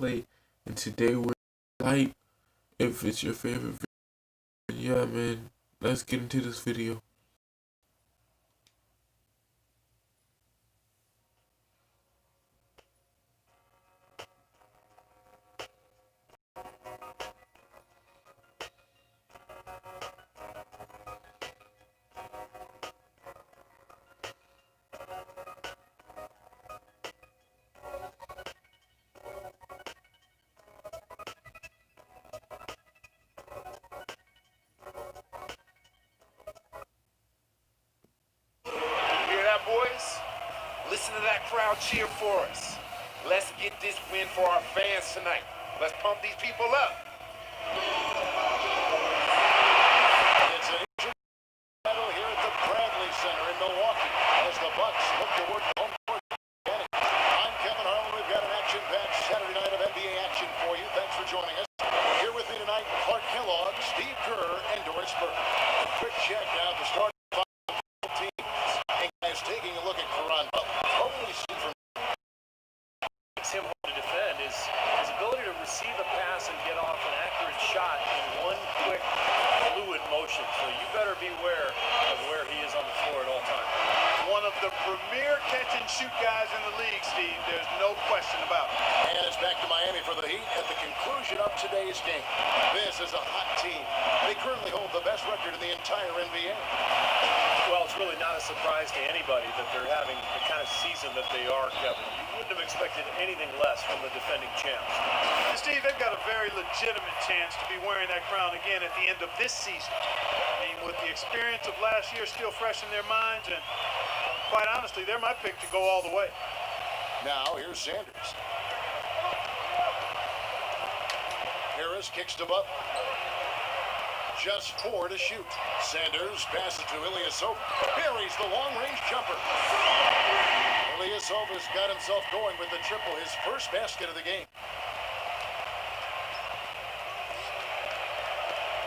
play, and today we're light. If it's your favorite video, yeah, man, let's get into this video. Boys, listen to that crowd cheer for us. Let's get this win for our fans tonight. Let's pump these people up. It's an injury battle here at the Bradley Center in Milwaukee as the Bucks look to work home court advantage. I'm Kevin Harlan. We've got an action-packed Saturday night of NBA action for you. Thanks for joining us. Here with me tonight, Clark Kellogg, Steve Kerr, and Doris Burke. A quick check now to start. Taking a look at Caron Butler. Totally seen from makes him hard to defend is his ability to receive a pass and get off an accurate shot in one quick, fluid motion. So you better beware of where he is on the floor at all times. One of the premier catch-and-shoot guys in the league, Steve. There's no question about it. And it's back to Miami for the Heat at the conclusion of today's game. This is a hot team. They currently hold the best record in the entire NBA. Well, it's really not a surprise to anybody that they're having the kind of season that they are, Kevin. You wouldn't have expected anything less from the defending champs. And Steve, they've got a very legitimate chance to be wearing that crown again at the end of this season. I mean, with the experience of last year still fresh in their minds, and quite honestly, they're my pick to go all the way. Now, here's Sanders. Harris kicks to Butler. Just 4 to shoot. Sanders passes to Ilyasova. Buries the long-range jumper. Ilyasova's got himself going with the triple, his first basket of the game.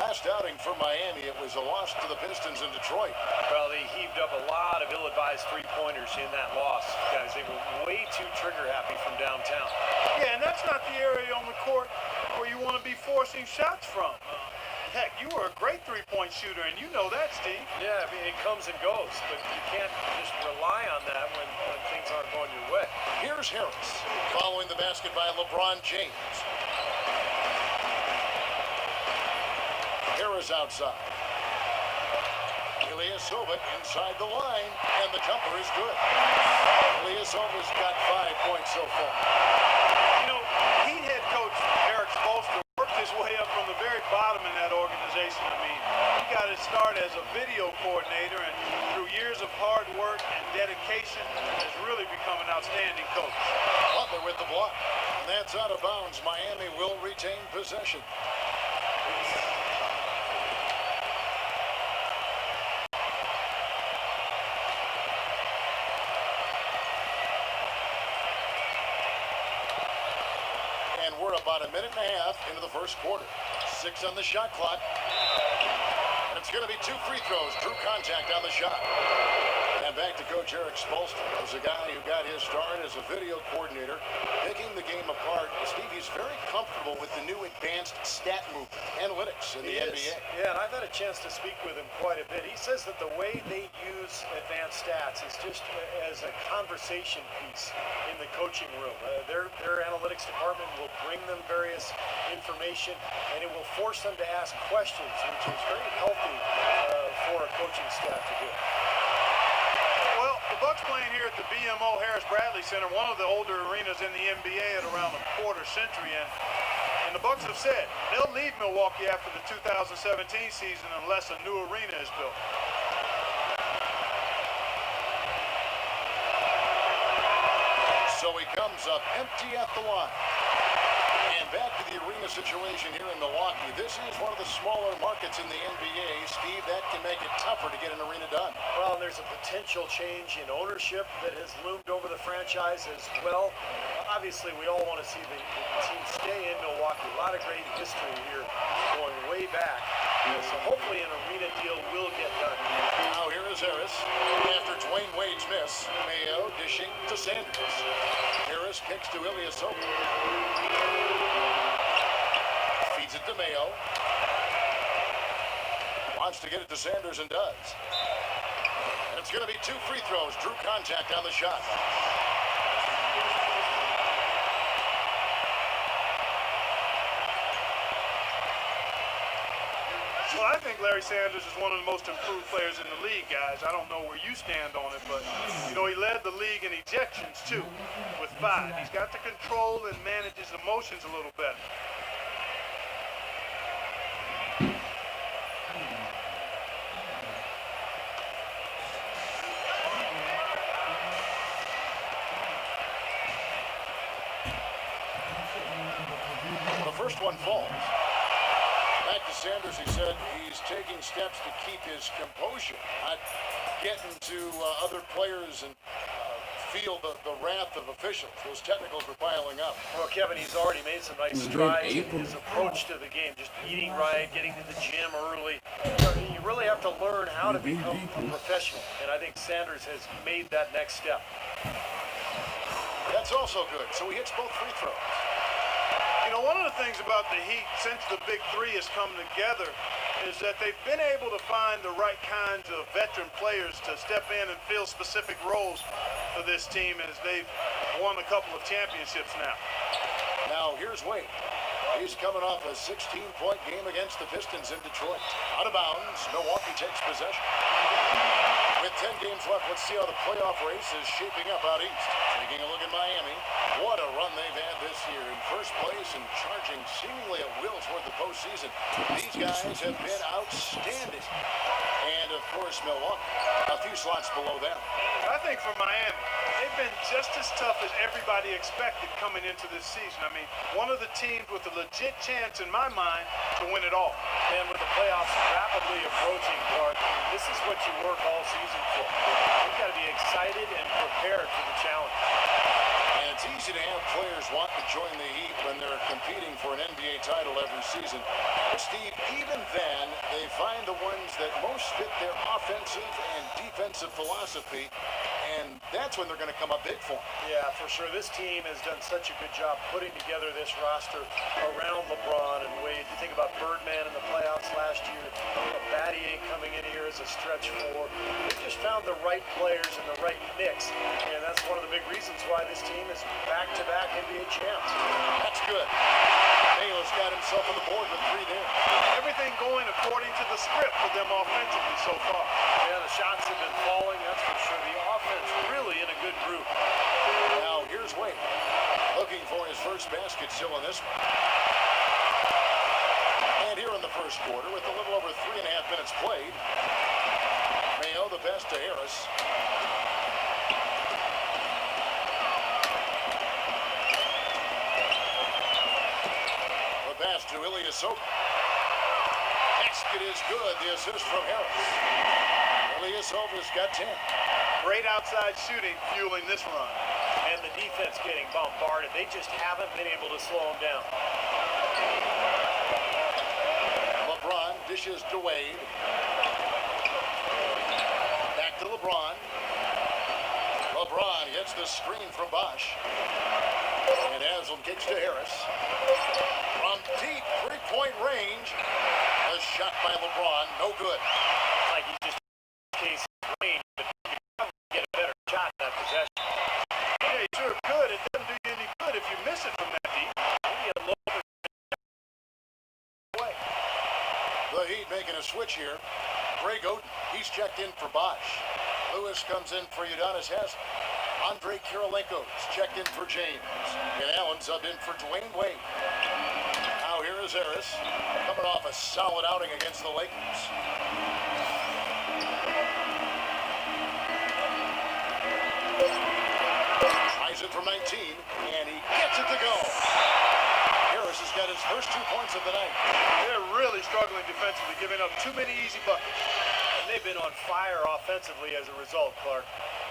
Last outing for Miami, it was a loss to the Pistons in Detroit. Well, they heaved up a lot of ill-advised three-pointers in that loss, guys. They were way too trigger-happy from downtown. Yeah, and that's not the area on the court where you want to be forcing shots from. Heck, you were a great three-point shooter, and you know that, Steve. Yeah, I mean, it comes and goes, but you can't just rely on that when things aren't going your way. Here's Harris, following the basket by LeBron James. Harris outside. Ilyasova inside the line, and the jumper is good. Ilyasova's got 5 points so far. You know, Heat head coach Eric Spoelstra worked his way up from the very bottom in that organization. I mean, he got his start as a video coordinator, and through years of hard work and dedication, has really become an outstanding coach. Butler with the block, and that's out of bounds. Miami will retain possession. We're about a minute and a half into the first quarter. 6 on the shot clock. And it's going to be 2 free throws. Drew contact on the shot. And back to Coach Eric Spoelstra. As a guy who got his start as a video coordinator, picking the game apart. Steve, he's very comfortable with the new advanced stat movement, analytics in the NBA. Yeah, and I've had a chance to speak with him quite a bit. He says that the way they use advanced stats is just as a conversation piece in the coaching room. Their analytics department will bring them various information, and it will force them to ask questions, which is very healthy for a coaching staff to do. Well, the Bucks playing here at the BMO Harris Bradley Center, one of the older arenas in the NBA at around a quarter century, and the Bucks have said they'll leave Milwaukee after the 2017 season unless a new arena is built. So he comes up empty at the line. And back to the arena situation here in Milwaukee. This is one of the smaller markets in the NBA. Steve, that can make it tougher to get an arena done. Well, there's a potential change in ownership that has loomed over the franchise as well. Obviously, we all want to see the team stay in Milwaukee. A lot of great history here going way back. So hopefully an arena deal will get done. Now here is Harris. After Dwayne Wade's miss, Mayo dishing to Sanders. Harris kicks to Ilyasova. to Mayo. Wants to get it to Sanders and does. And it's going to be 2 free throws. Drew contact on the shot. Well, I think Larry Sanders is one of the most improved players in the league, guys. I don't know where you stand on it, but, you know, he led the league in ejections, too, with 5. He's got to control and manage his emotions a little better. The first one falls. Back to Sanders, he said he's taking steps to keep his composure, not getting to other players and feel the wrath of officials. Those technicals were piling up. Well, Kevin, he's already made some nice strides in his approach to the game, just eating right, getting to the gym early. You really have to learn how to become a professional, and I think Sanders has made that next step. That's also good. So he hits both free throws. You know, one of the things about the Heat since the Big Three has come together is that they've been able to find the right kinds of veteran players to step in and fill specific roles for this team as they've won a couple of championships now. Now, here's Wade. He's coming off a 16-point game against the Pistons in Detroit. Out of bounds, Milwaukee takes possession. With 10 games left, let's see how the playoff race is shaping up out east. Taking a look at Miami. What a run they've had this year. In first place and charging seemingly at will toward the postseason. These guys have been outstanding. And, of course, Milwaukee, a few slots below them. I think for Miami, they've been just as tough as everybody expected coming into this season. I mean, one of the teams with a legit chance, in my mind, to win it all. And with the playoffs rapidly approaching, Clark, this is what you work all season for. You've got to be excited and prepared for the challenge. And it's easy to have players want to join the Heat when they're competing for an NBA title every season. But, Steve, even then, they find the ones that most fit their offensive and defensive philosophy, and that's when they're going to come up big for them. Yeah, for sure. This team has done such a good job putting together this roster around LeBron and Wade. You think about Birdman in the playoffs last year, Battier coming in here as a stretch four. They've just found the right players and the right mix, and that's one of the big reasons why this team is back-to-back NBA champs. That's good. Mayo's got himself on the board with 3 there. Everything going according to the script for them offensively so far. Yeah, the shots have been falling, that's for sure. The offense really in a good group. Now, here's Wade. Looking for his first basket still in this one. And here in the first quarter, with a little over 3.5 minutes played, Mayo the pass to Harris. The pass to Ilyasova. Basket is good. The assist from Harris. Ilyasova's got 10. Great outside shooting fueling this run. And the defense getting bombarded. They just haven't been able to slow them down. LeBron dishes to Wade. Back to LeBron. LeBron gets the screen from Bosch. And Haslam kicks to Harris. From deep three-point range. A shot by LeBron. No good. Like he just case range, but you can probably get a better shot in that possession. Yeah, you sure could. It doesn't do you any good if you miss it from that deep. Maybe a low Way. The Heat making a switch here. Greg Oden, he's checked in for Bosch. Lewis comes in for Udonis Haslam. Andre Kirilenko's checked in for James. And Allen subbed in for Dwayne Wade. Now here is Harris, coming off a solid outing against the Lakers. Tries it from 19, and he gets it to go. Harris has got his first 2 points of the night. They're really struggling defensively, giving up too many easy buckets. And they've been on fire offensively as a result, Clark.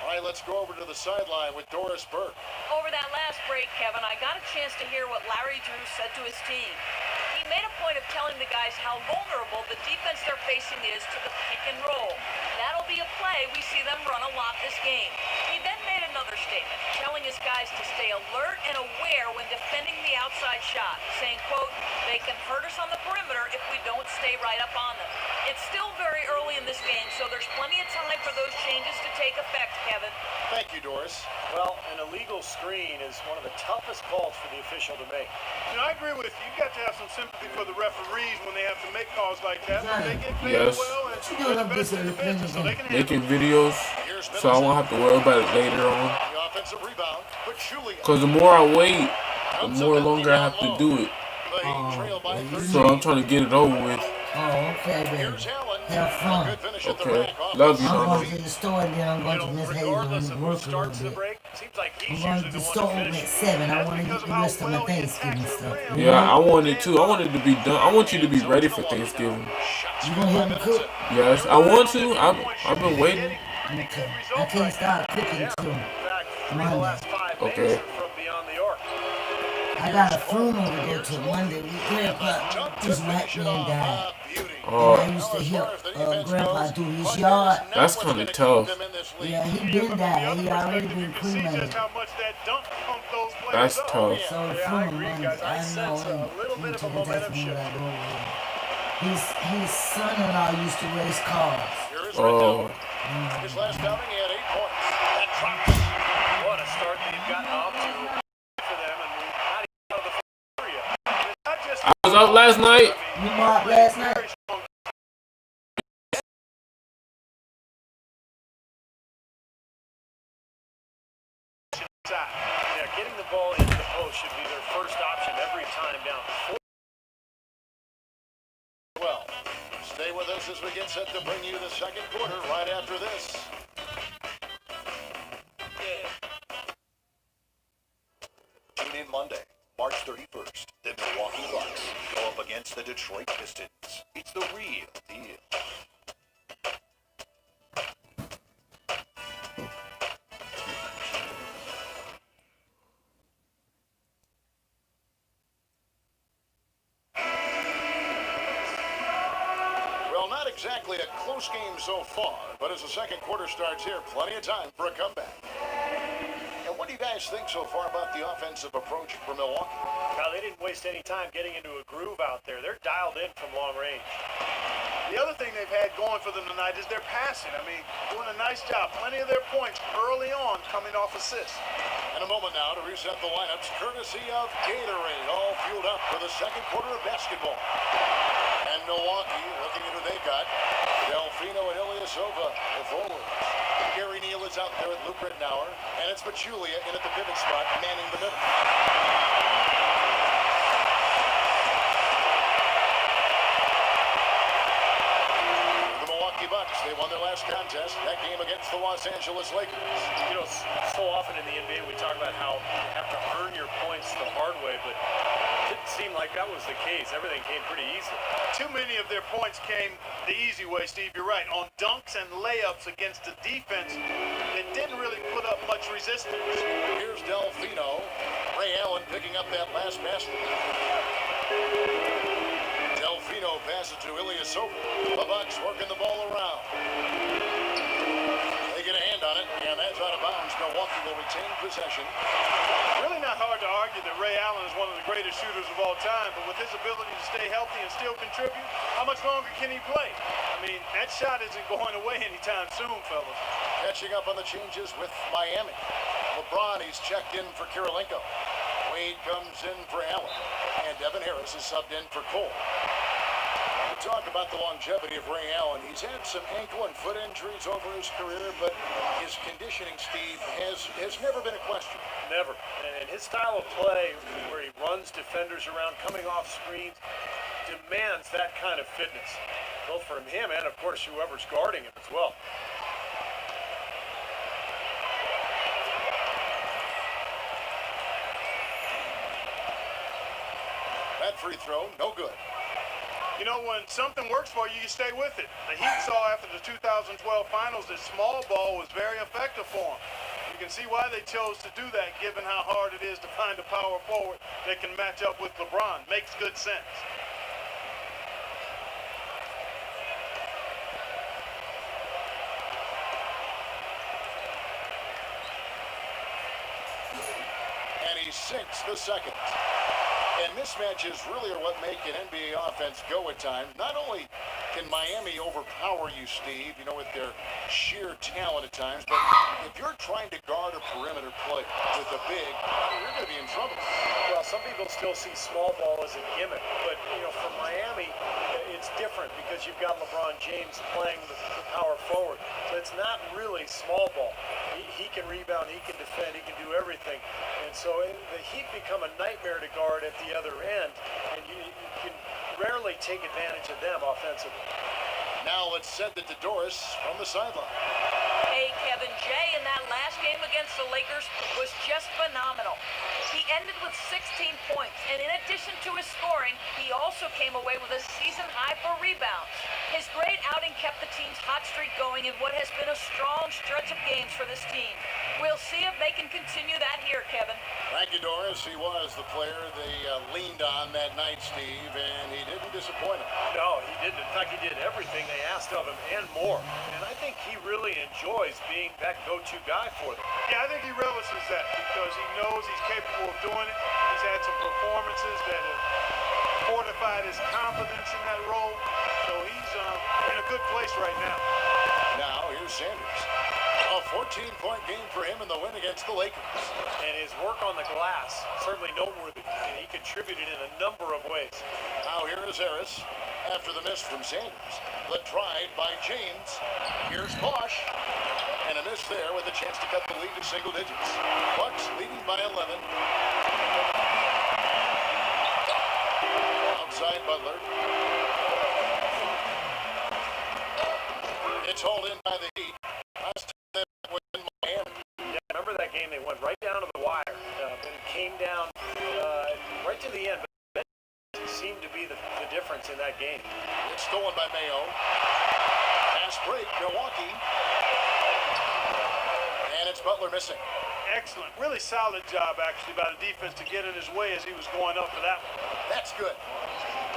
All right, let's go over to the sideline with Doris Burke. Over that last break, Kevin, I got a chance to hear what Larry Drew said to his team. He made a point of telling the guys how vulnerable the defense they're facing is to the pick and roll. That'll be a play we see them run a lot this game. He then made another statement, telling his guys to stay alert and aware when defending the outside shot, saying, quote, they can hurt us on the perimeter if we don't stay right up on them. It's still very early in this game, so there's plenty of time for those changes to take effect, Kevin. Thank you, Doris. Well, an illegal screen is one of the toughest calls for the official to make. You know, I agree with you. You've got to have some sympathy for the referees when they have to make calls like that. But they get paid Yes. well, and they're the best in the business, so they can handle Making it. videos, Here's so I won't have to worry about it later on. The offensive rebound, but Julia. Cause the more I wait, the more longer I have to do it. They trail by 13. So I'm trying to get it over with. Oh, okay, baby. Here's Allen. Have fun. Good finish at the Okay. rack. Love you, I'm mama. going to the store and then I'm going to Miss Hazel Regardless and of who work a starts the little bit. break, seems like I'm he's going usually to the the one store to at finish. 7. I That's want to because get of the how rest of my well he Thanksgiving attacks the stuff. rim. Yeah, I want it too. I want it to be done. I want you to be ready for Thanksgiving. You going to help me cook? Yes, I want to. I've been waiting. Okay. I can't start cooking till In fact, 3 of the Monday. last 5 Okay. days are from beyond the arc. I got a funeral to go to Monday. Grandpa, his white man died. Oh, I used to help Grandpa do his yard. that's kind of tough. Yeah, he been died. He already been You can see cremated. just how much that dunk pumped those players That's up. tough. So the Yeah, I funeral agree, Monday, guys. I I know sense a little bit of a momentum shift. His son-in-law used to race cars. Oh, His last outing, he had 8 points. That drops. What a start they've gotten off to for them, and not even out of the first area. It's not just I was up last night. You marked last night? very strong side. Yeah, getting the ball into the post should be their first option every time down. 12. Stay with us as we get set to bring you the second quarter right after this. Tune in Monday, March 31st. The Milwaukee Bucks go up against the Detroit Pistons. It's the real deal. Well, not exactly a close game so far, but as the second quarter starts here, plenty of time for a comeback. And what do you guys think so far about the offensive approach for Milwaukee? Now, they didn't waste any time getting into a groove out there. They're dialed in from long range. The other thing they've had going for them tonight is their passing. I mean, doing a nice job. Plenty of their points early on coming off assists. In a moment now to reset the lineups, courtesy of Gatorade, all fueled up for the second quarter of basketball. And Milwaukee, looking at who they've got, Delfino and Ilyasova, the forwards. Gary Neal is out there at Luke Rittenauer, and it's Pachulia in at the pivot spot, manning the middle. The Milwaukee Bucks, they won their last contest, that game against the Los Angeles Lakers. You know, so often in the NBA we talk about how you have to earn your points the hard way, but it didn't seem like that was the case. Everything came pretty easy. Too many of their points came the easy way, Steve. You're right. On dunks and layups against a defense that didn't really put up much resistance. Here's Delfino. Ray Allen picking up that last basket. Delfino passes to Ilyasova. The Bucks working the ball around. They get a hand on it, and that's out of bounds. Milwaukee will retain possession. Really not hard to argue that Ray Allen is one of the greatest shooters of all time, but with his ability to stay healthy and still contribute, how much longer can he play? I mean, that shot isn't going away anytime soon, fellas. Catching up on the changes with Miami. LeBron, he's checked in for Kirilenko. Wade comes in for Allen. And Devin Harris is subbed in for Cole. We talk about the longevity of Ray Allen. He's had some ankle and foot injuries over his career, but his conditioning, Steve, has never been a question. Never. And his style of play, where he runs defenders around, coming off screens, demands that kind of fitness, both from him and, of course, whoever's guarding him as well. That free throw, no good. You know, when something works for you, you stay with it. The Heat saw after the 2012 finals that small ball was very effective for them. You can see why they chose to do that, given how hard it is to find a power forward that can match up with LeBron. Makes good sense. sinks the second. And mismatches really are what make an NBA offense go at times. Not only can Miami overpower you, Steve, with their sheer talent at times, but if you're trying to guard a perimeter play with a big, you're going to be in trouble. Well, some people still see small ball as a gimmick, but, for Miami, it's different because you've got LeBron James playing the power forward. So it's not really small ball. He can rebound, he can defend, he can do everything. And so the Heat become a nightmare to guard at the other end, and you can rarely take advantage of them offensively. Now let's send it to Doris from the sideline. Hey, Kevin, Jay in that last game against the Lakers was just phenomenal. He ended with 16 points, and in addition to his scoring, he also came away with a season high for rebounds. His great outing kept the team's hot streak going in what has been a strong stretch of games for this team. We'll see if they can continue that here, Kevin. Thank you, Doris. He was the player they leaned on that night, Steve, and he didn't disappoint them. No, he didn't. In fact, he did everything they asked of him and more. And I think he really enjoys being that go-to guy for them. Yeah, I think he relishes that because he knows he's capable of doing it. He's had some performances that have fortified his confidence in that role. So he's in a good place right now. Now, here's Sanders. A 14-point game for him in the win against the Lakers. And his work on the glass, certainly noteworthy. And he contributed in a number of ways. Now here is Harris after the miss from Sanders. The tried by James. Here's Bosch. And a miss there with a chance to cut the lead to single digits. Bucks leading by 11. Outside Butler. It's hauled in by the Heat. Last time they win Miami. Yeah, remember that game? They went right down to the wire. And it came down right to the end. But it seemed to be the difference in that game. It's stolen by Mayo. Pass break, Milwaukee. And it's Butler missing. Excellent. Really solid job, actually, by the defense to get in his way as he was going up for that one. That's good.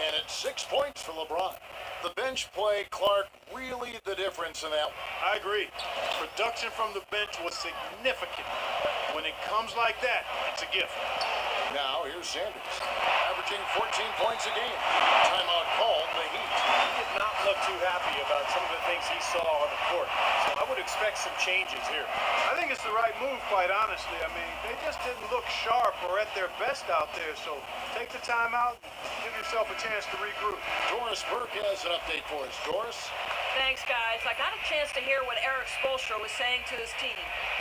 And it's 6 points for LeBron. The bench play, Clark, really the difference in that one. I agree. Production from the bench was significant. When it comes like that, it's a gift. Now, here's Sanders, averaging 14 points a game. Timeout called the Heat. He did not look too happy about some of the things he saw on the court. So I would expect some changes here. I think it's the right move, quite honestly. I mean, they just didn't look sharp or at their best out there. So take the time out, give yourself a chance to regroup. Doris Burke has an update for us. Doris? Thanks, guys. I got a chance to hear what Eric Spoelstra was saying to his team.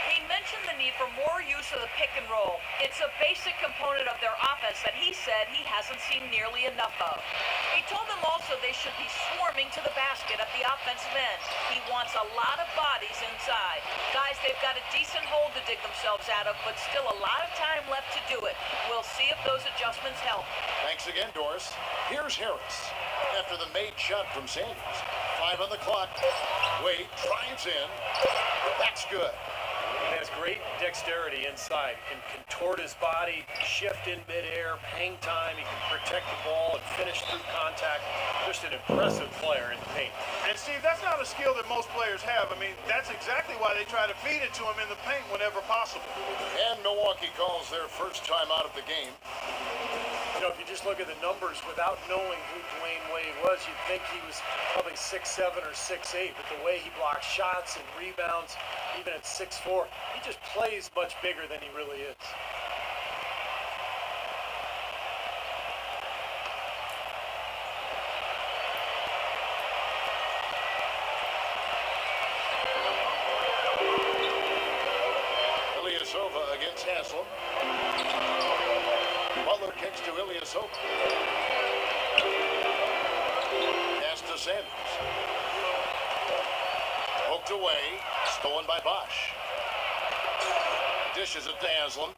He mentioned the need for more use of the pick and roll. It's a basic component of their offense that he said he hasn't seen nearly enough of. He told them also they should be swarming to the basket at the offensive end. He wants a lot of bodies inside. Guys, they've got a decent hole to dig themselves out of, but still a lot of time left to do it. We'll see if those adjustments help. Thanks again, Doris. Here's Harris after the made shot from Sanders. 5 on the clock. Wade drives in. That's good. He has great dexterity inside. He can contort his body, shift in midair, hang time. He can protect the ball and finish through contact. Just an impressive player in the paint. And Steve, that's not a skill that most players have. I mean, that's exactly why they try to feed it to him in the paint whenever possible. And Milwaukee calls their first time out of the game. If you just look at the numbers without knowing who Dwayne Wade was, you'd think he was probably 6'7" or 6'8", but the way he blocks shots and rebounds, even at 6'4", he just plays much bigger than he really is. Ilyasova against Haslam. Butler kicks to Ilyasova. Pass to Sanders. Poked away. Stolen by Bosch. Dishes it to Haslam.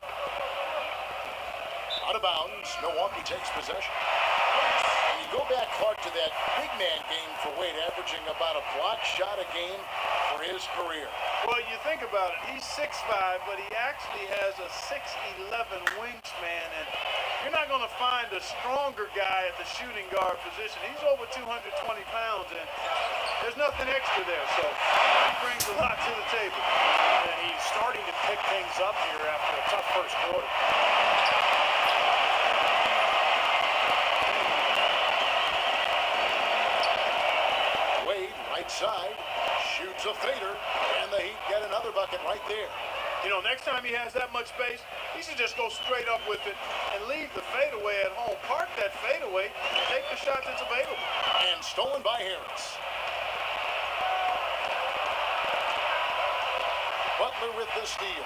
Out of bounds. Milwaukee takes possession. And you go back, Clark, to that big man game for Wade, averaging about a block shot a game for his career. Well, you think about it. He's 6'5", but he actually has a 6'11" wingspan, and You're not going to find a stronger guy at the shooting guard position. He's over 220 pounds, and there's nothing extra there, so he brings a lot to the table. And he's starting to pick things up here after a tough first quarter. Wade, right side, shoots a fader, and the Heat get another bucket right there. You know, next time he has that much space, he should just go straight up with it and leave the fadeaway at home. Park that fadeaway, take the shot that's available. And stolen by Harris. Butler with the steal.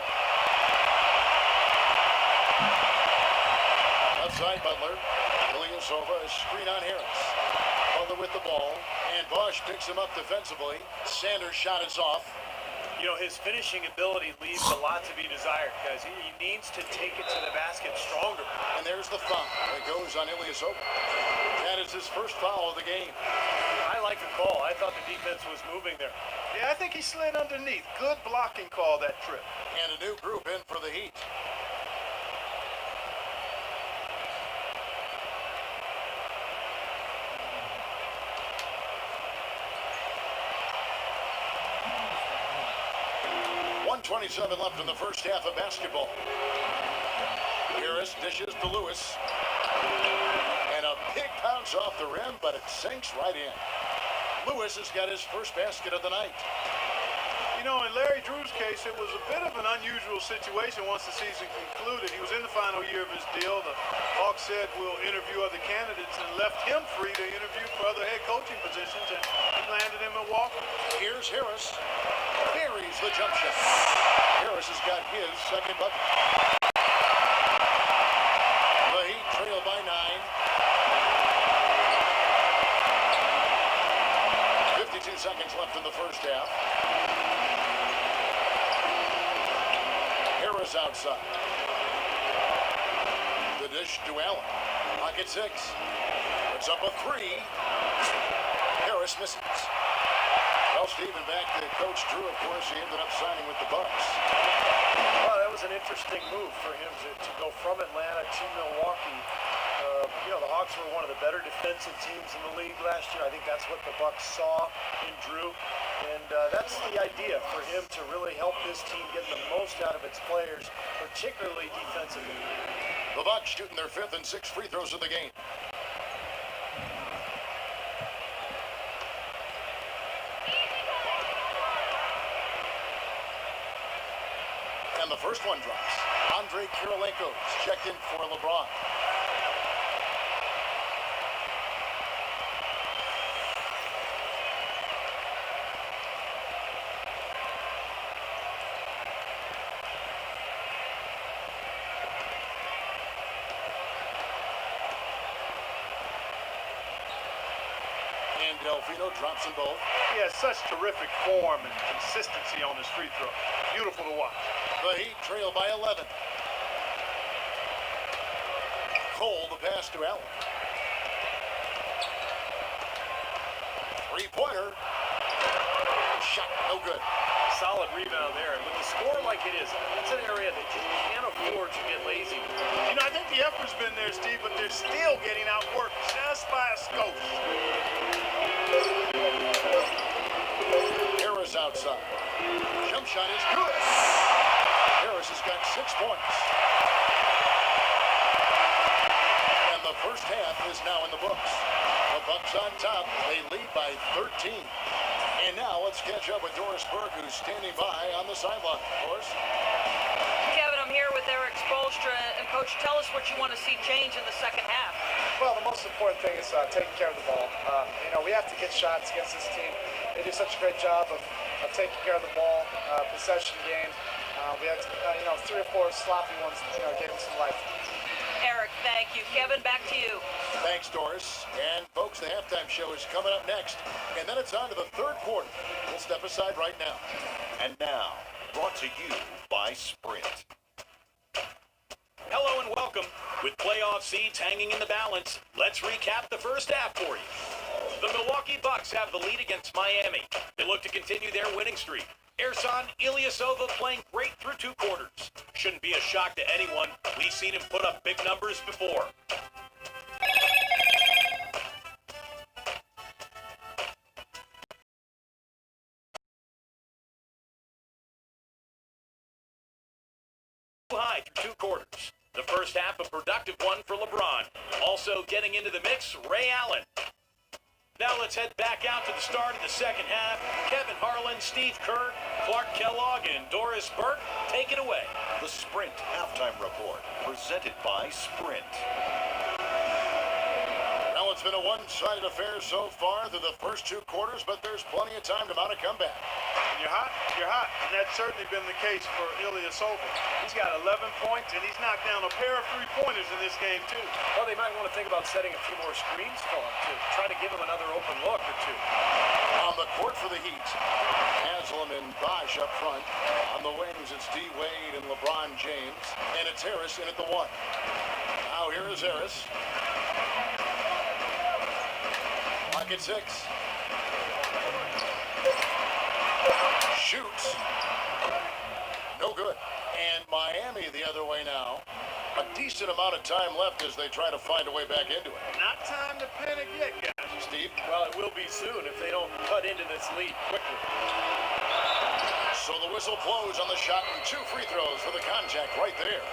Left side Butler. Ilyasova, a screen on Harris. Butler with the ball, and Bosch picks him up defensively. Sanders' shot is off. You know, his finishing ability leaves a lot to be desired, guys. He needs to take it to the basket stronger. And there's the foul that goes on Ilyasova. That is his first foul of the game. I like the call. I thought the defense was moving there. Yeah, I think he slid underneath. Good blocking call that trip. And a new group in for the Heat. .27 left in the first half of basketball. Harris dishes to Lewis. And a big bounce off the rim, but it sinks right in. Lewis has got his first basket of the night. You know, in Larry Drew's case, it was a bit of an unusual situation once the season concluded. He was in the final year of his deal. The Hawks said, we'll interview other candidates, and left him free to interview for other head coaching positions, and he landed in Milwaukee. Here's Harris. Buries the jump shot. Harris has got his second bucket. The Heat trail by 9. 52 seconds left in the first half. Harris outside. The dish to Allen. Pocket 6. Puts up a 3. Harris misses. Well, Stephen, back to Coach Drew, of course, he ended up signing with the Bucks. Well, that was an interesting move for him to go from Atlanta to Milwaukee. You know, the Hawks were one of the better defensive teams in the league last year. I think that's what the Bucks saw in Drew. And that's the idea for him to really help this team get the most out of its players, particularly defensively. The Bucks shooting their 5th and 6th free throws of the game. And the first one drops. Andre Kirilenko's checked in for LeBron. And Delfino drops them both. He has such terrific form and consistency on his free throw. Beautiful to watch. The Heat trail by 11. Cole, the pass to Allen. Three-pointer. Shot, no good. Solid rebound there. And with the score like it is, it's an area that you can't afford to get lazy. You know, I think the effort's been there, Steve, but they're still getting outworked just by a skosh. Harris outside. Jump shot is good. Harris has got 6 points. And the first half is now in the books. The Bucks on top. They lead by 13. And now let's catch up with Doris Burke, who's standing by on the sideline. Doris? Kevin, I'm here with Erik Spoelstra. And Coach, tell us what you want to see change in the second half. Well, the most important thing is taking care of the ball. You know, we have to get shots against this team. They do such a great job of taking care of the ball, possession game. We had, 3 or 4 sloppy ones, gave them some life. Erik, thank you. Kevin, back to you. Thanks, Doris. And folks, the halftime show is coming up next. And then it's on to the third quarter. We'll step aside right now. And now, brought to you by Sprint. Hello and welcome. With playoff seeds hanging in the balance, let's recap the first half for you. The Milwaukee Bucks have the lead against Miami. They look to continue their winning streak. Ersan Ilyasova playing great through 2 quarters. Shouldn't be a shock to anyone. We've seen him put up big numbers before. High through 2 quarters. The first half a productive one for LeBron. Also getting into the mix, Ray Allen. Now let's head back out to the start of the second half. Kevin Harlan, Steve Kerr, Clark Kellogg, and Doris Burke take it away. The Sprint Halftime Report, presented by Sprint. Well, it's been a one-sided affair so far through the first 2 quarters, but there's plenty of time to mount a comeback. You're hot, and that's certainly been the case for Ilyasova. He's got 11 points, and he's knocked down a pair of 3-pointers in this game, too. Well, they might want to think about setting a few more screens for him, too. Try to give him another open look or two. On the court for the Heat, Haslam and Bosh up front. On the wings, it's D. Wade and LeBron James. And it's Harris in at the 1. Now here is Harris. Clock at 6. Shoots. No good. And Miami the other way now. A decent amount of time left as they try to find a way back into it. Not time to panic yet, guys. Steve? Well, it will be soon if they don't cut into this lead quickly. So the whistle blows on the shot and 2 free throws for the contact right there.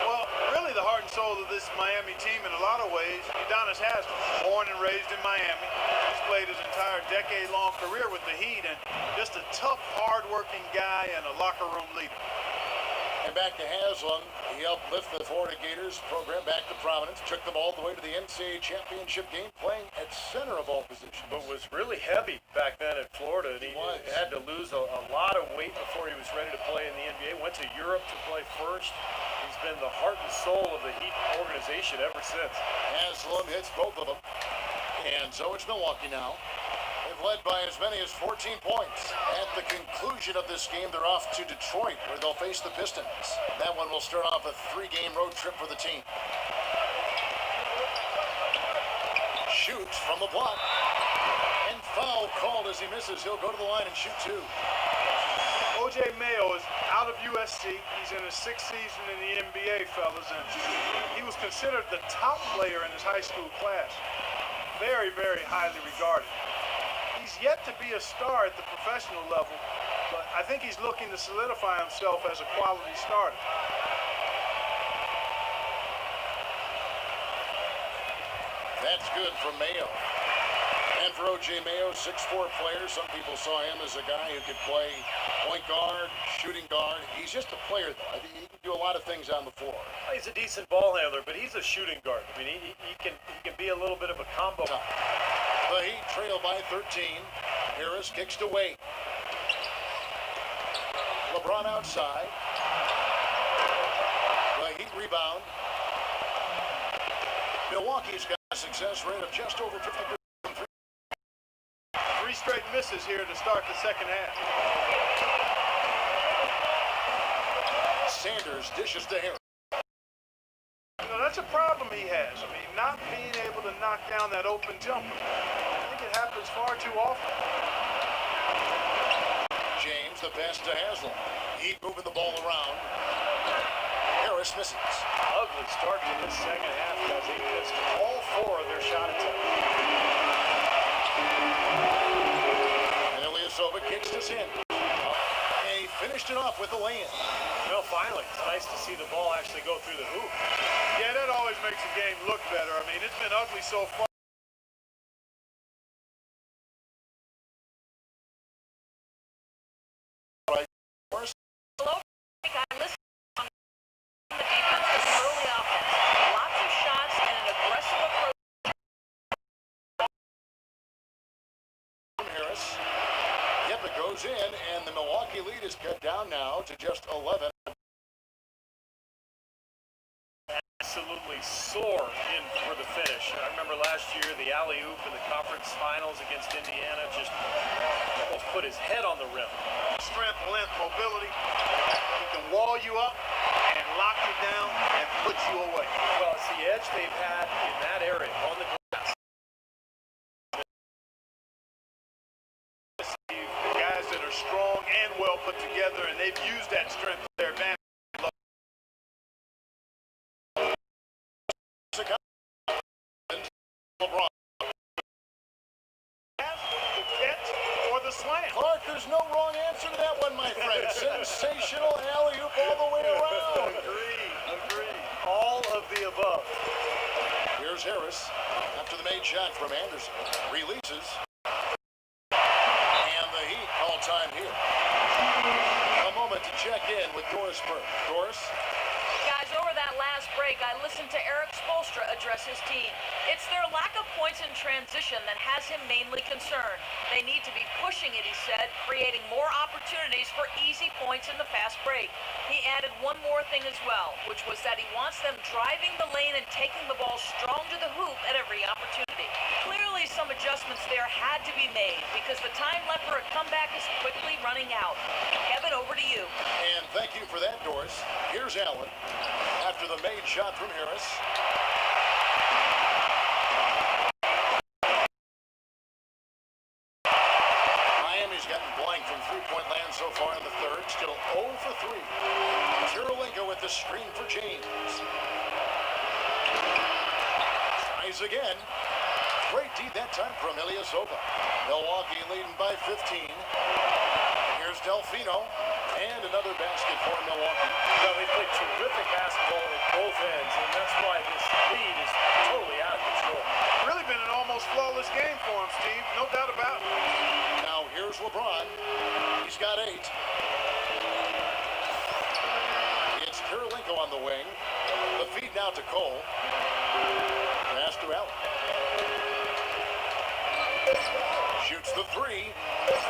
Well, really the heart and soul of this Miami team in a lot of ways, Udonis Haslam, born and raised in Miami. He's played his entire decade-long career with the Heat, and just a tough, hard-working guy and a locker room leader. And back to Haslam. He helped lift the Florida Gators program back to prominence, took them all the way to the NCAA championship game, playing at center of all positions. But was really heavy back then at Florida, and he had to lose a lot of weight before he was ready to play in the NBA. Went to Europe to play first. He's been the heart and soul of the Heat organization ever since. Haslam hits both of them. And so it's Milwaukee now. They've led by as many as 14 points. At the conclusion of this game, they're off to Detroit, where they'll face the Pistons. That one will start off a 3-game road trip for the team. Shoots from the block. And foul called as he misses. He'll go to the line and shoot 2. O.J. Mayo is out of USC. He's in his 6th season in the NBA, fellas, and he was considered the top player in his high school class. Very, very highly regarded. He's yet to be a star at the professional level, but I think he's looking to solidify himself as a quality starter. That's good for Mayo. And for O.J. Mayo, 6'4" player. Some people saw him as a guy who could play point guard, shooting guard. He's just a player, though. I think he can do a lot of things on the floor. Well, he's a decent ball handler, but he's a shooting guard. I mean, he can be a little bit of a combo. The Heat trail by 13. Harris kicks to Wade. LeBron outside. The Heat rebound. Milwaukee's got a success rate of just over 50%. 3 straight misses here to start the second half. Sanders dishes to Harris. You know, that's a problem he has. I mean, not being able to knock down that open jumper. I think it happens far too often. James, the pass to Haslam. Heat moving the ball around. Harris misses. Ugly start to this second half because he missed all 4 of their shot attempts. And Ilyasova kicks this in. And he finished it off with a lay-in. Well, finally, it's nice to see the ball actually go through the hoop. Yeah, that always makes a game look better. I mean, it's been ugly so far. In, and the Milwaukee lead is cut down now to just 11. Absolutely soar in for the finish. I remember last year the alley-oop in the conference finals against Indiana just almost put his head on the rim. Strength, length, mobility. He can wall you up and lock you down and put you away. Well, it's the edge they've had in that area on the glass. The guys well put together, and they've used that strength to their advantage. LeBron. The catch or the slam. Clark, there's no wrong answer to that one, my friend. Sensational alley-oop all the way around. Agreed. All of the above. Here's Harris after the made shot from Anderson. Releases. And the Heat call time here. A moment to check in with Doris Burke. Doris? Guys, over that last break, I listened to Eric Spoelstra address his team. It's their lack of points in transition that has him mainly concerned. They need to be pushing it, he said, creating more opportunities for easy points in the fast break. He added one more thing as well, which was that he wants them driving the lane and taking the ball strong to the hoop at every opportunity. Clearly, some adjustments there had to be made because the time left for a comeback is quickly running out. Kevin, over to you. And thank you for that, Doris. Here's Allen after the made shot from Harris. Miami's gotten blank from three-point land so far in the third. Still 0 for 3. Kirilenko with the screen for James. Tries again. Great D that time from Ilyasova. Milwaukee leading by 15. Here's Delfino. And another basket for Milwaukee. Well, they played terrific basketball at both ends, and that's why this lead is totally out of control. Really been an almost flawless game for him, Steve. No doubt about it. Now here's LeBron. He's got 8. It's Kirilenko on the wing. The feed now to Cole. Pass to Allen. Shoots the 3.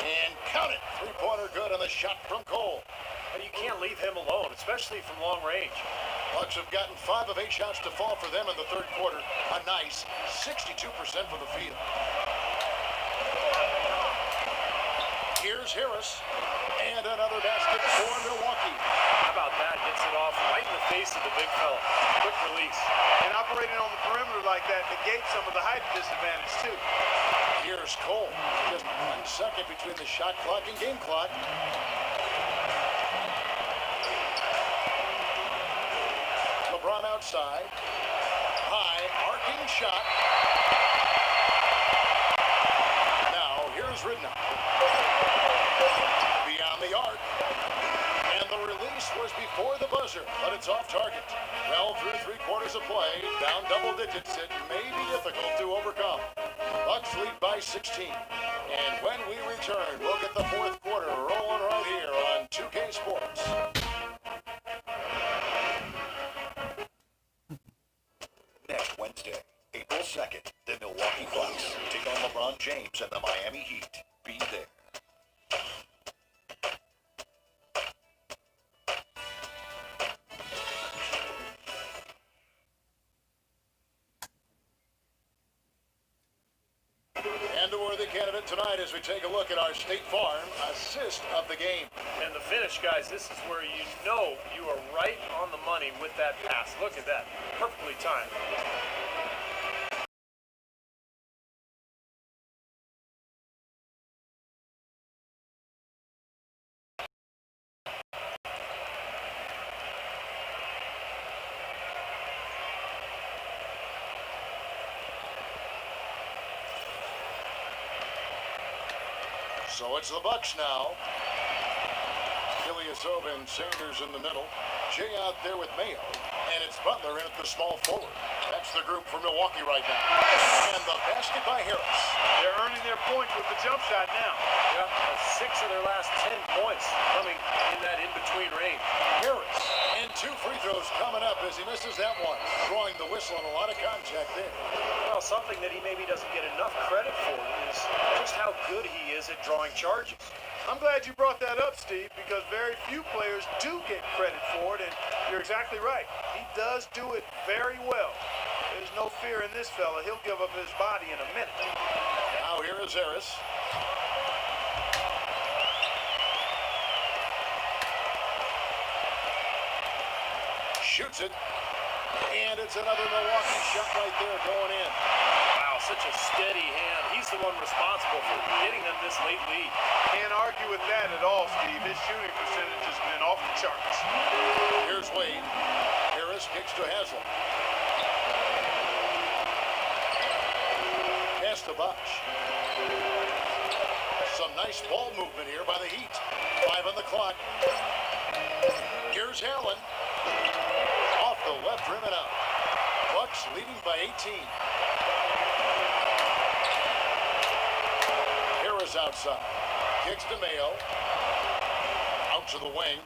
And count it. Three-pointer good on the shot from Cole. And you can't leave him alone, especially from long range. Bucks have gotten 5 of 8 shots to fall for them in the third quarter. A nice 62% from the field. Here's Harris. And another basket for Milwaukee. How about that? Gets it off right in the face of the big fella. Quick release. And operating on the perimeter like that negates some of the height disadvantage, too. Here's Cole. Just 1 second between the shot clock and game clock. LeBron outside. High, arcing shot. Now, here's Ridnow. Beyond the arc. And the release was before the buzzer, but it's off target. Well, through 3 quarters of play, down double digits, it may be difficult to overcome. Bucks lead by 16. And when we return, we'll get the fourth quarter rolling right here on 2K Sports. Next Wednesday, April 2nd, the Milwaukee Bucks take on LeBron James and the Miami Heat. Be there. And a worthy candidate tonight as we take a look at our State Farm assist of the game. And the finish, guys, this is where you know you are right on the money with that pass. Look at that. Perfectly timed. So it's the Bucks now. Ilyasova and Sanders in the middle. Jay out there with Mayo. And it's Butler in at the small forward. That's the group for Milwaukee right now. And the basket by Harris. They're earning their points with the jump shot now. Yeah, 6 of their last 10 points coming in that in-between range. Harris. And 2 free throws coming up as he misses that one. Drawing the whistle and a lot of contact there. Well, something that he maybe doesn't get enough credit for is just how good he is at drawing charges. I'm glad you brought that up, Steve, because very few players do get credit for it, and you're exactly right. He does do it very well. There's no fear in this fella. He'll give up his body in a minute. Now here is Harris. Shoots it. And it's another Milwaukee shot right there going in. Wow, such a steady hand. He's the the one responsible for getting them this late lead. Can't argue with that at all, Steve. His shooting percentage has been off the charts. Here's Wade. Harris kicks to Haslam. Pass to Bosch. Some nice ball movement here by the Heat. 5 on the clock. Here's Allen. Off the left rim and out. Bucks leading by 18. Harris outside. Kicks to Mayo. Out to the wing.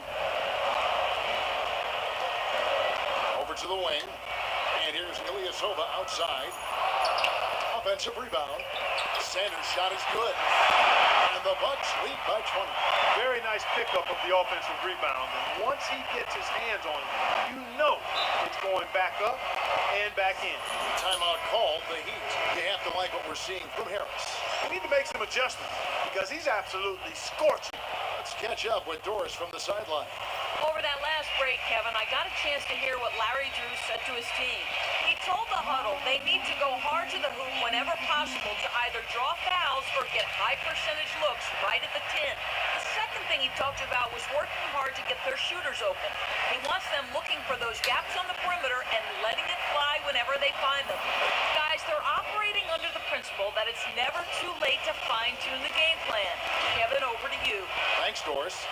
Over to the wing. And here's Ilyasova outside. Offensive rebound. Sanders' shot is good. And the Bucks lead by 20. Very nice pickup of the offensive rebound. And once he gets his hands on it, you know it's going back up and back in. Timeout called, the Heat. You have to like what we're seeing from Harris. We need to make some adjustments because he's absolutely scorching. Let's catch up with Doris from the sideline. Over that last break, Kevin, I got a chance to hear what Larry Drew said to his team. He told the huddle they need to go hard to the hoop whenever possible to either draw fouls or get high percentage looks right at the 10. The second thing he talked about was working hard to get their shooters open. He wants them looking for those gaps on the perimeter and letting it fly whenever they find them. Guys, they're operating under the principle that it's never too late to fine-tune the game plan. Kevin, over to you. Thanks, Doris.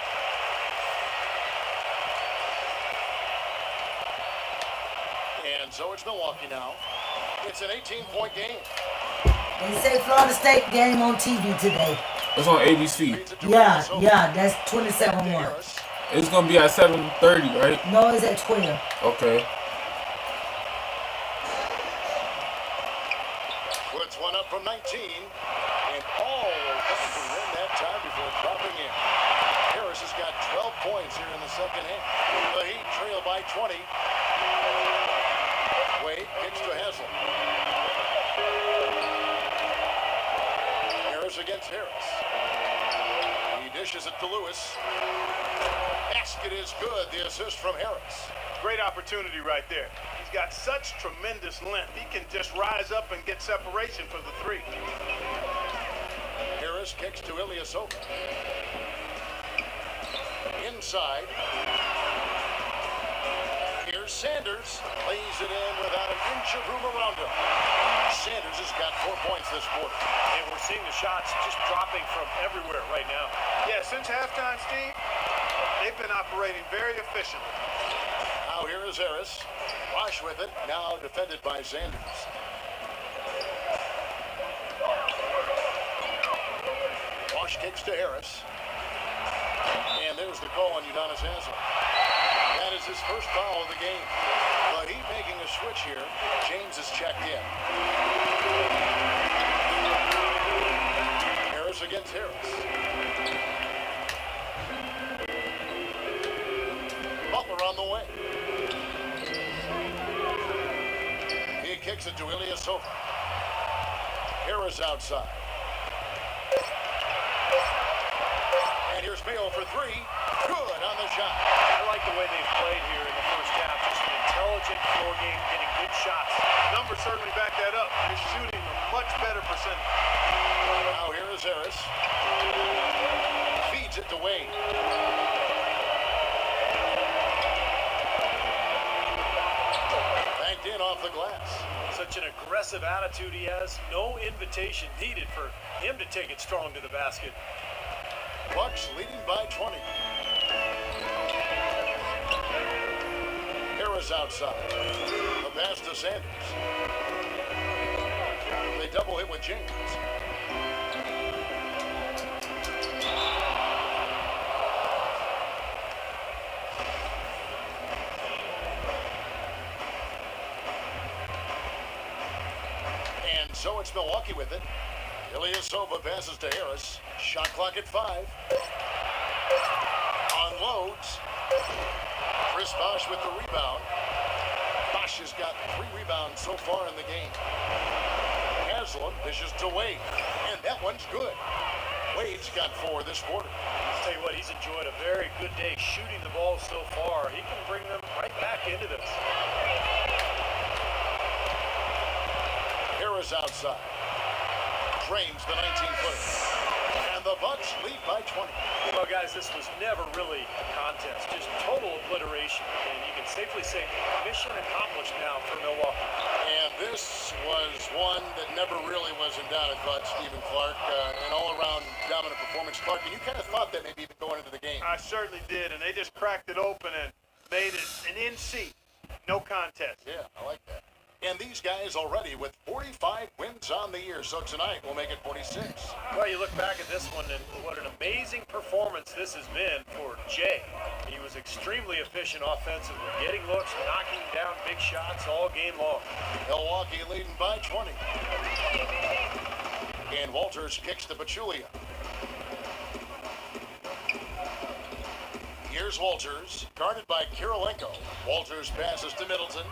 And so it's Milwaukee now. It's an 18-point game. They say Florida State game on TV today. It's on ABC. Yeah, that's 27-1. It's gonna be at 7:30, right? No, it's at 12. Okay. Puts one up from 19. And all comes to win that time before dropping in. Harris has got 12 points here in the second half. The Heat trail by 20. Wade kicks to Haslam. Harris against Harris. He dishes it to Lewis. Basket is good. The assist from Harris. Great opportunity right there. He's got such tremendous length. He can just rise up and get separation for the three. Harris kicks to Ilyasova. Inside. Here's Sanders. Lays it in without an inch of room around him. Sanders has got 4 points this quarter. And we're seeing the shots just dropping from everywhere right now. Yeah, since halftime, Steve, they've been operating very efficiently. Now here is Harris. Bosch with it. Now defended by Sanders. Bosch kicks to Harris. And there's the call on Udonis Haslam. That is his first foul of the game. But he's making a switch here. James is checked in. Harris against Harris. Butler on the way. He kicks it to Ilyasova. Harris outside. And here's Mayo for three. Good on the shot. I like the way they've played here in the first half. Just an intelligent floor game, getting good shots. Numbers certainly back that up. They're shooting a much better percentage. Now here is Harris. Feeds it to Wade. Banked in off the glass. Such an aggressive attitude he has. No invitation needed for him to take it strong to the basket. Bucks leading by 20. Harris outside. The pass to Sanders. They double hit with James. And so it's Milwaukee with it. Ilyasova passes to Harris. Shot clock at 5. Unloads. Chris Bosch with the rebound. Bosch has got 3 rebounds so far in the game. Haslam dishes to Wade. And that one's good. Wade's got 4 this quarter. I'll tell you what, he's enjoyed a very good day shooting the ball so far. He can bring them right back into this. Harris outside. frames the 19-footer. And the Bucks lead by 20. Well, guys, this was never really a contest, just total obliteration. And you can safely say mission accomplished now for Milwaukee. And this was one that never really was in doubt, I thought, Stephen Clark. An all-around dominant performance. Clark, and you kind of thought that maybe even going into the game. I certainly did, and they just cracked it open and made it an in-seat. No contest. Yeah, I like that. And these guys already with 45 wins on the year, so tonight we'll make it 46. Well, you look back at this one, and what an amazing performance this has been for Jay. He was extremely efficient offensively, getting looks, knocking down big shots all game long. Milwaukee leading by 20. And Walters kicks to Pachulia. Here's Walters, guarded by Kirilenko. Walters passes to Middleton.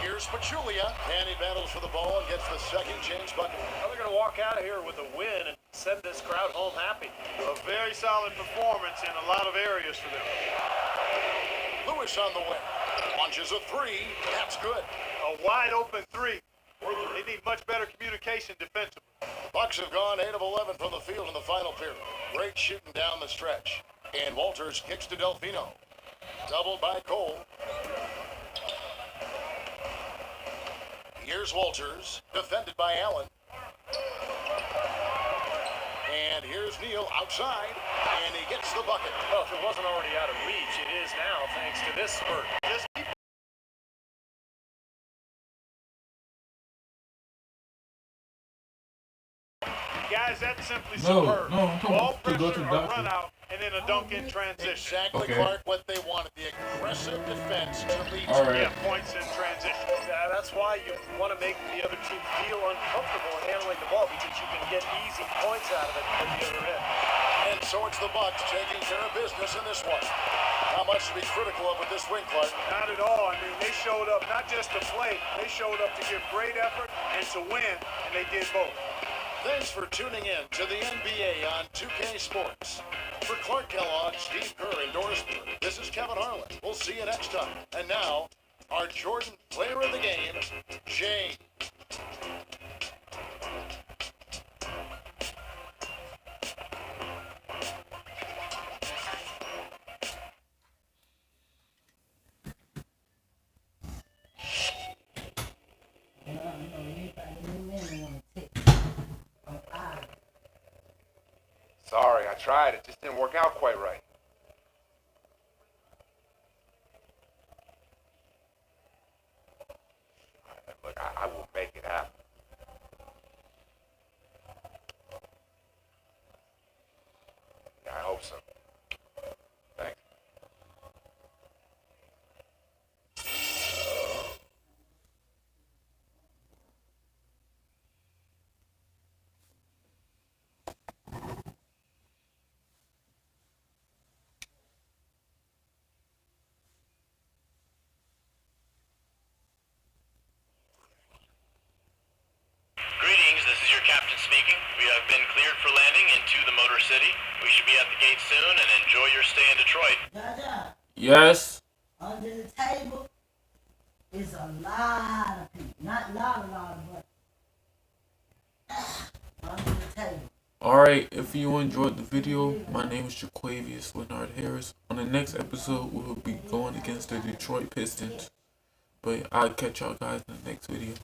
Here's Pachulia, and he battles for the ball and gets the second chance bucket. Well, they're going to walk out of here with a win and send this crowd home happy. A very solid performance in a lot of areas for them. Lewis on the way. Launches a three. That's good. A wide open three. They need much better communication defensively. Bucks have gone 8 of 11 from the field in the final period. Great shooting down the stretch. And Walters kicks to Delfino. Doubled by Cole. Here's Walters, defended by Allen. And here's Neal outside, and he gets the bucket. Well, if it wasn't already out of reach, it is now thanks to this spurt. Guys, that's simply No, superb. no, I'm talking Ball to go to pressure, the a doctor. run out, and then a dunk in transition. Exactly, Okay. Clark, what they wanted. The aggressive defense to lead All to right. Yeah, points in transition. That's why you want to make the other team feel uncomfortable in handling the ball, because you can get easy points out of it at the other end. And so it's the Bucks taking care of business in this one. How much to be critical of with this win, Clark? Not at all. I mean, they showed up not just to play, they showed up to give great effort and to win, and they did both. Thanks for tuning in to the NBA on 2K Sports. For Clark Kellogg, Steve Kerr, and Doris Burke, this is Kevin Harlan. We'll see you next time. And now, our Jordan player of the game, Jay. Sorry, I tried. It just didn't work out quite right. Look, I will make it happen. Yeah, I hope so. Thanks. Greetings, this is your captain speaking. We have been cleared for landing into the Motor City. We should be at the gate soon and enjoy your stay in Detroit. Jaja, Yes. under the table is a lot of people. Not a lot, but under the table. Alright, if you enjoyed the video, my name is Jaquavius Leonard Harris. On the next episode, we will be going against the Detroit Pistons. But I'll catch y'all guys in the next video.